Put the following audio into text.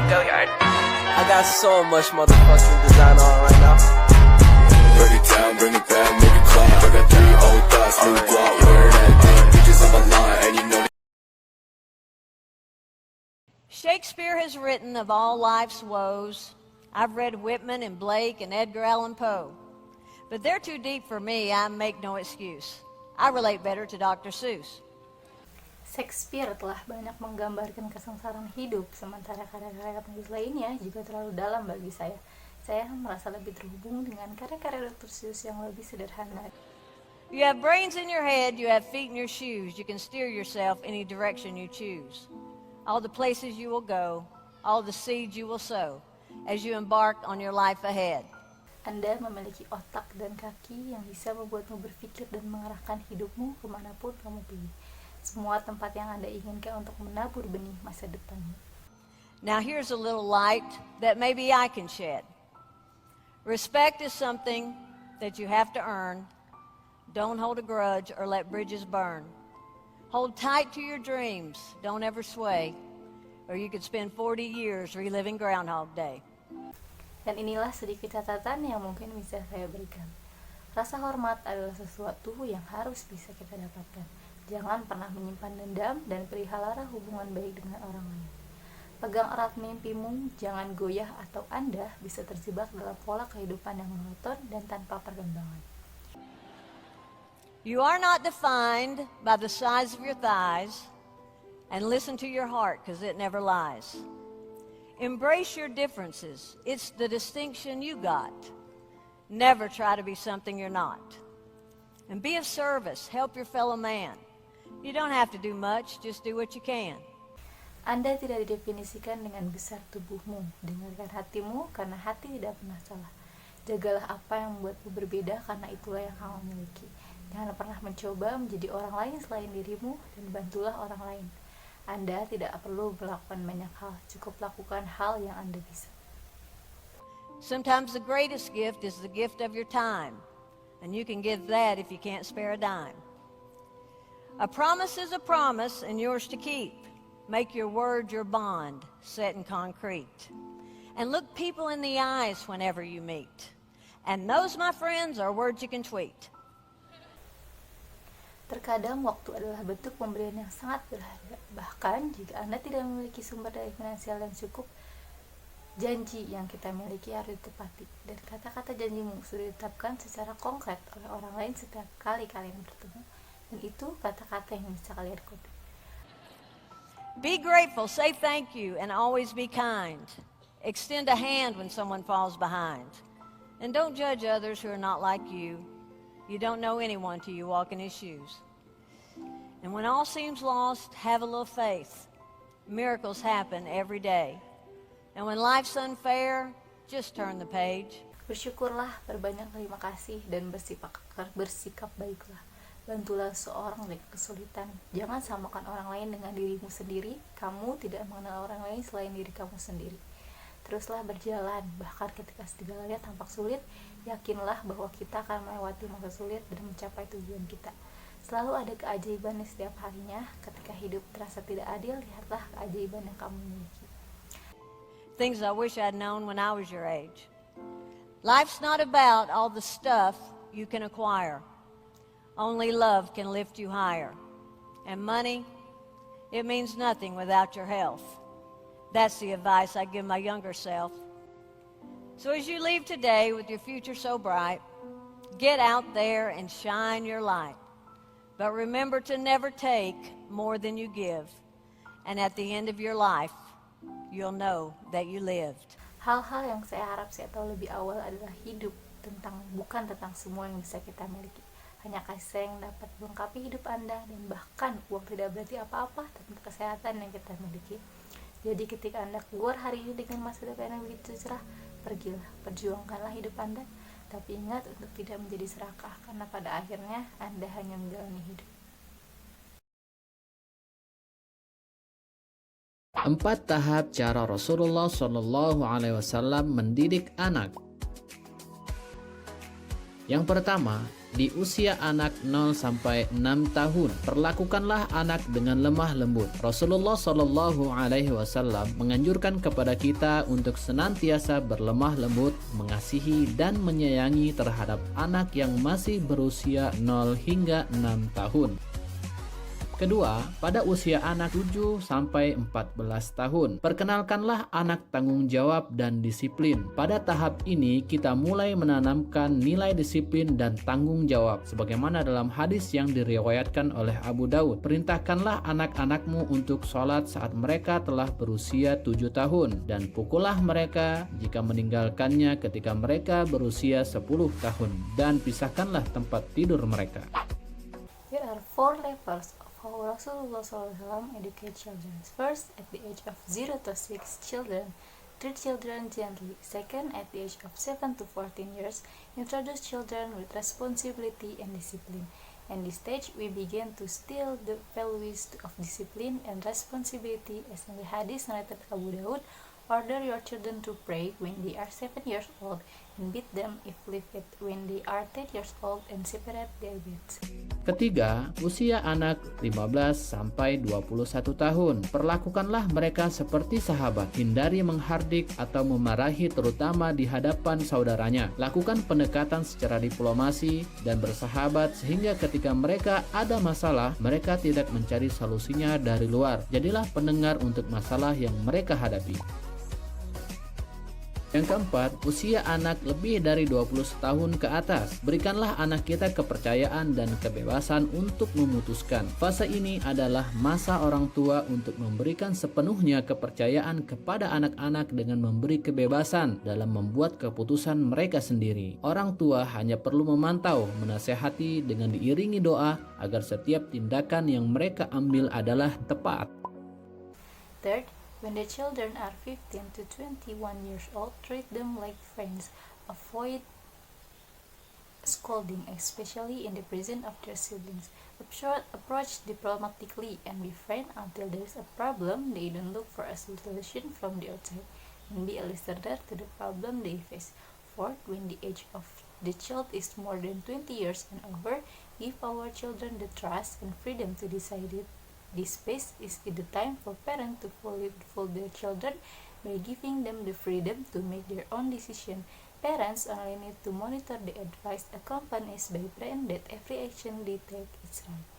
Go Yard. I got so much motherfucking design on right now. Break it down, bring it back, make it clap. I got 3 old thoughts, new guap, wear that thing. Bitches on my line, and you know Shakespeare has written of all life's woes. I've read Whitman and Blake and Edgar Allan Poe. But they're too deep for me, I make no excuse. I relate better to Dr. Seuss. Shakespeare telah banyak menggambarkan kesengsaraan hidup, sementara karya-karya penulis lainnya juga terlalu dalam bagi saya. Saya merasa lebih terhubung dengan karya-karya Dr. Seuss yang lebih sederhana. You have brains in your head, you have feet in your shoes. You can steer yourself any direction you choose. All the places you will go, all the seeds you will sow, as you embark on your life ahead. Anda memiliki otak dan kaki yang bisa membuatmu berpikir dan mengarahkan hidupmu kemanapun kamu pilih. Semua tempat yang Anda inginkan untuk menabur benih masa depanmu. Now here's a little light that maybe I can shed. Respect is something that you have to earn. Don't hold a grudge or let bridges burn. Hold tight to your dreams. Don't ever sway, or you could spend 40 years reliving Groundhog Day. Dan inilah sedikit catatan yang mungkin bisa saya berikan. Rasa hormat adalah sesuatu yang harus bisa kita dapatkan. Jangan pernah menyimpan dendam dan pelihara hubungan baik dengan orang lain. Pegang erat mimpimu, jangan goyah atau Anda bisa terjebak dalam pola kehidupan yang monoton dan tanpa perkembangan. You are not defined by the size of your thighs, and listen to your heart because it never lies. Embrace your differences. It's the distinction you got. Never try to be something you're not. And be of service. Help your fellow man. You don't have to do much, just do what you can. Anda tidak didefinisikan dengan besar tubuhmu. Dengarkan hatimu karena hati tidak pernah salah. Jagalah apa yang membuatmu berbeda karena itulah yang kamu miliki. Jangan pernah mencoba menjadi orang lain selain dirimu dan bantulah orang lain. Anda tidak perlu melakukan banyak hal, cukup lakukan hal yang Anda bisa. Sometimes the greatest gift is the gift of your time, and you can give that if you can't spare a dime. A promise is a promise and yours to keep. Make your word your bond, set in concrete. And look people in the eyes whenever you meet. And those, my friends, are words you can tweet. Terkadang waktu adalah bentuk pemberian yang sangat berharga. Bahkan jika Anda tidak memiliki sumber daya finansial yang cukup, janji yang kita miliki harus ditepati. Dan kata-kata janjimu sudah ditetapkan secara konkret oleh orang lain setiap kali kalian bertemu. Dan itu kata-kata yang bisa kalian kutip. Be grateful, say thank you, and always be kind. Extend a hand when someone falls behind. And don't judge others who are not like you. You don't know anyone till you walk in his shoes. And when all seems lost, have a little faith. Miracles happen every day. And when life's unfair, just turn the page. Bersyukurlah, berbanyak terima kasih, dan bersikap baiklah. Bantulah seorang dengan kesulitan. Jangan samakan orang lain dengan dirimu sendiri. Kamu tidak mengenal orang lain selain diri kamu sendiri. Teruslah berjalan, bahkan ketika segalanya tampak sulit, yakinlah bahwa kita akan melewati masa sulit dan mencapai tujuan kita. Selalu ada keajaiban di setiap harinya. Ketika hidup terasa tidak adil, lihatlah keajaiban yang kamu miliki. Things I wish I'd known when I was your age. Life's not about all the stuff you can acquire. Only love can lift you higher. And money, it means nothing without your health. That's the advice I give my younger self. So as you leave today with your future so bright, get out there and shine your light. But remember to never take more than you give. And at the end of your life, you'll know that you lived. Hal-hal yang saya harap saya tahu lebih awal adalah hidup bukan tentang semua yang bisa kita miliki. Hanya kasih sayang dapat melengkapi hidup Anda, dan bahkan uang tidak berarti apa-apa tanpa kesehatan yang kita miliki. Jadi ketika Anda keluar hari ini dengan masa depan yang begitu cerah, pergilah, perjuangkanlah hidup Anda. Tapi ingat untuk tidak menjadi serakah, karena pada akhirnya Anda hanya menjalani hidup. 4 tahap cara Rasulullah SAW mendidik anak. Yang pertama, Di usia anak 0 sampai 6 tahun, perlakukanlah anak dengan lemah lembut. Rasulullah Shallallahu Alaihi Wasallam menganjurkan kepada kita untuk senantiasa berlemah lembut, mengasihi dan menyayangi terhadap anak yang masih berusia 0 hingga 6 tahun. Kedua, pada usia anak 7 sampai 14 tahun, perkenalkanlah anak tanggung jawab dan disiplin. Pada tahap ini, kita mulai menanamkan nilai disiplin dan tanggung jawab. Sebagaimana dalam hadis yang diriwayatkan oleh Abu Daud, perintahkanlah anak-anakmu untuk sholat saat mereka telah berusia 7 tahun, dan pukullah mereka jika meninggalkannya ketika mereka berusia 10 tahun, dan pisahkanlah tempat tidur mereka. There are 4 levels of how Rasulullah SAW educate children. First, at the age of 0 to 6 children, treat children gently. Second, at the age of 7 to 14 years, introduce children with responsibility and discipline. At this stage, we begin to instill the values of discipline and responsibility, as in the hadith narrated Abu Daud, order your children to pray when they are 7 years old, and beat them if leave it when they are 10 years old, and separate their beds. Ketiga, usia anak 15 sampai 21 tahun. Perlakukanlah mereka seperti sahabat. Hindari menghardik atau memarahi terutama di hadapan saudaranya. Lakukan pendekatan secara diplomasi dan bersahabat sehingga ketika mereka ada masalah, mereka tidak mencari solusinya dari luar. Jadilah pendengar untuk masalah yang mereka hadapi. Yang keempat, usia anak lebih dari 20 tahun ke atas. Berikanlah anak kita kepercayaan dan kebebasan untuk memutuskan. Fase ini adalah masa orang tua untuk memberikan sepenuhnya kepercayaan kepada anak-anak dengan memberi kebebasan dalam membuat keputusan mereka sendiri. Orang tua hanya perlu memantau, menasehati dengan diiringi doa agar setiap tindakan yang mereka ambil adalah tepat. Third, when the children are 15 to 21 years old, treat them like friends. Avoid scolding, especially in the presence of their siblings. Approach diplomatically and be friends until there is a problem. They don't look for a solution from the outside, and be a listener to the problem they face. Fourth, when the age of the child is more than 20 years and over, give our children the trust and freedom to decide it. This space is the time for parents to fully their children by giving them the freedom to make their own decision. Parents only need to monitor the advice accompanied by parents that every action they take is right.